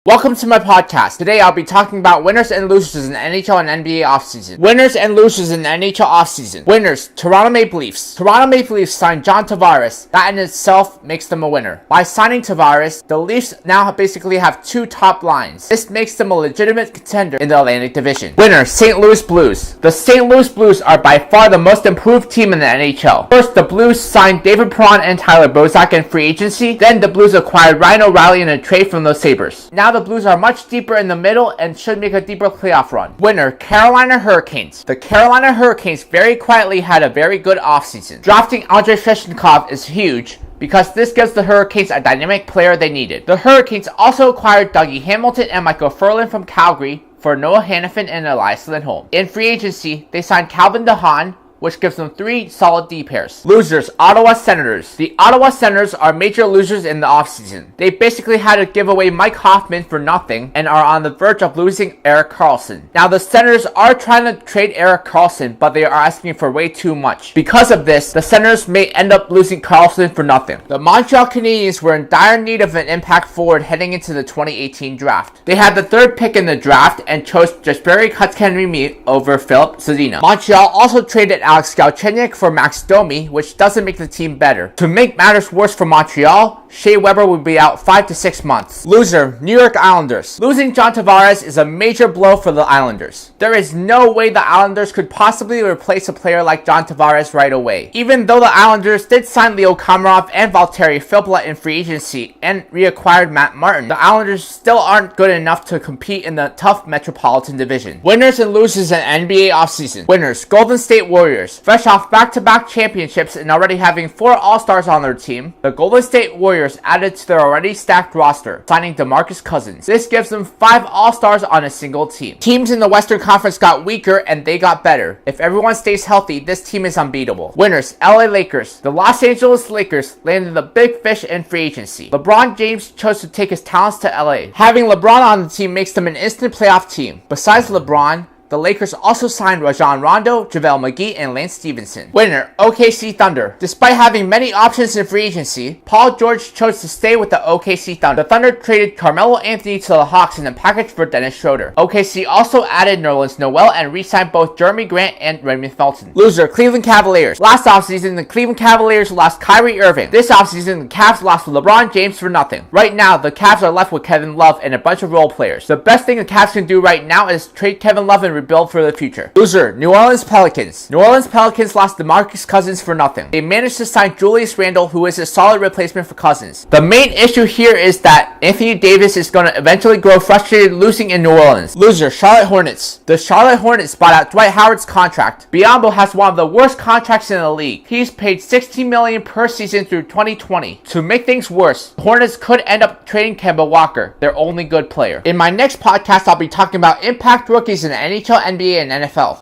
Welcome to my podcast. Today I'll be talking about winners and losers in the NHL and NBA offseason. Winners and losers in the NHL offseason. Winners, Toronto Maple Leafs. Toronto Maple Leafs signed John Tavares. That in itself makes them a winner. By signing Tavares, the Leafs now basically have two top lines. This makes them a legitimate contender in the Atlantic Division. Winner, St. Louis Blues. The St. Louis Blues are by far the most improved team in the NHL. First, the Blues signed David Perron and Tyler Bozak in free agency. Then the Blues acquired Ryan O'Reilly in a trade from the Sabres. Now the Blues are much deeper in the middle and should make a deeper playoff run. Winner, Carolina Hurricanes. The Carolina Hurricanes very quietly had a very good offseason. Drafting Andrei Svechnikov is huge because this gives the Hurricanes a dynamic player they needed. The Hurricanes also acquired Dougie Hamilton and Michael Ferland from Calgary for Noah Hanifin and Elias Lindholm. In free agency, they signed Calvin DeHaan, which gives them three solid D pairs. Losers, Ottawa Senators. The Ottawa Senators are major losers in the offseason. They basically had to give away Mike Hoffman for nothing and are on the verge of losing Erik Karlsson. Now the Senators are trying to trade Erik Karlsson, but they are asking for way too much. Because of this, the Senators may end up losing Karlsson for nothing. The Montreal Canadiens were in dire need of an impact forward heading into the 2018 draft. They had the third pick in the draft and chose Jesperi Kotkaniemi over Filip Zadina. Montreal also traded Alex Galchenyuk for Max Domi, which doesn't make the team better. To make matters worse for Montreal, Shea Weber will be out 5 to 6 months. Loser, New York Islanders. Losing John Tavares is a major blow for the Islanders. There is no way the Islanders could possibly replace a player like John Tavares right away. Even though the Islanders did sign Leo Komarov and Valtteri Filppula in free agency and reacquired Matt Martin, the Islanders still aren't good enough to compete in the tough Metropolitan Division. Winners and losers in NBA offseason. Winners, Golden State Warriors. Fresh off back-to-back championships and already having 4 All-Stars on their team, the Golden State Warriors added to their already stacked roster, signing DeMarcus Cousins. This gives them 5 All-Stars on a single team. Teams in the Western Conference got weaker and they got better. If everyone stays healthy, this team is unbeatable. Winners, LA Lakers. The Los Angeles Lakers landed the big fish in free agency. LeBron James chose to take his talents to LA. Having LeBron on the team makes them an instant playoff team. Besides LeBron, the Lakers also signed Rajon Rondo, JaVale McGee, and Lance Stevenson. Winner, OKC Thunder. Despite having many options in free agency, Paul George chose to stay with the OKC Thunder. The Thunder traded Carmelo Anthony to the Hawks in a package for Dennis Schroeder. OKC also added Nerlens Noel and re-signed both Jeremy Grant and Raymond Felton. Loser, Cleveland Cavaliers. Last offseason, the Cleveland Cavaliers lost Kyrie Irving. This offseason, the Cavs lost LeBron James for nothing. Right now, the Cavs are left with Kevin Love and a bunch of role players. The best thing the Cavs can do right now is trade Kevin Love and rebuild for the future. Loser, New Orleans Pelicans. New Orleans Pelicans lost DeMarcus Cousins for nothing. They managed to sign Julius Randle, who is a solid replacement for Cousins. The main issue here is that Anthony Davis is going to eventually grow frustrated losing in New Orleans. Loser, Charlotte Hornets. The Charlotte Hornets bought out Dwight Howard's contract. Biombo has one of the worst contracts in the league. He's paid $16 million per season through 2020. To make things worse, the Hornets could end up trading Kemba Walker, their only good player. In my next podcast, I'll be talking about impact rookies in the NHL, NBA, and NFL.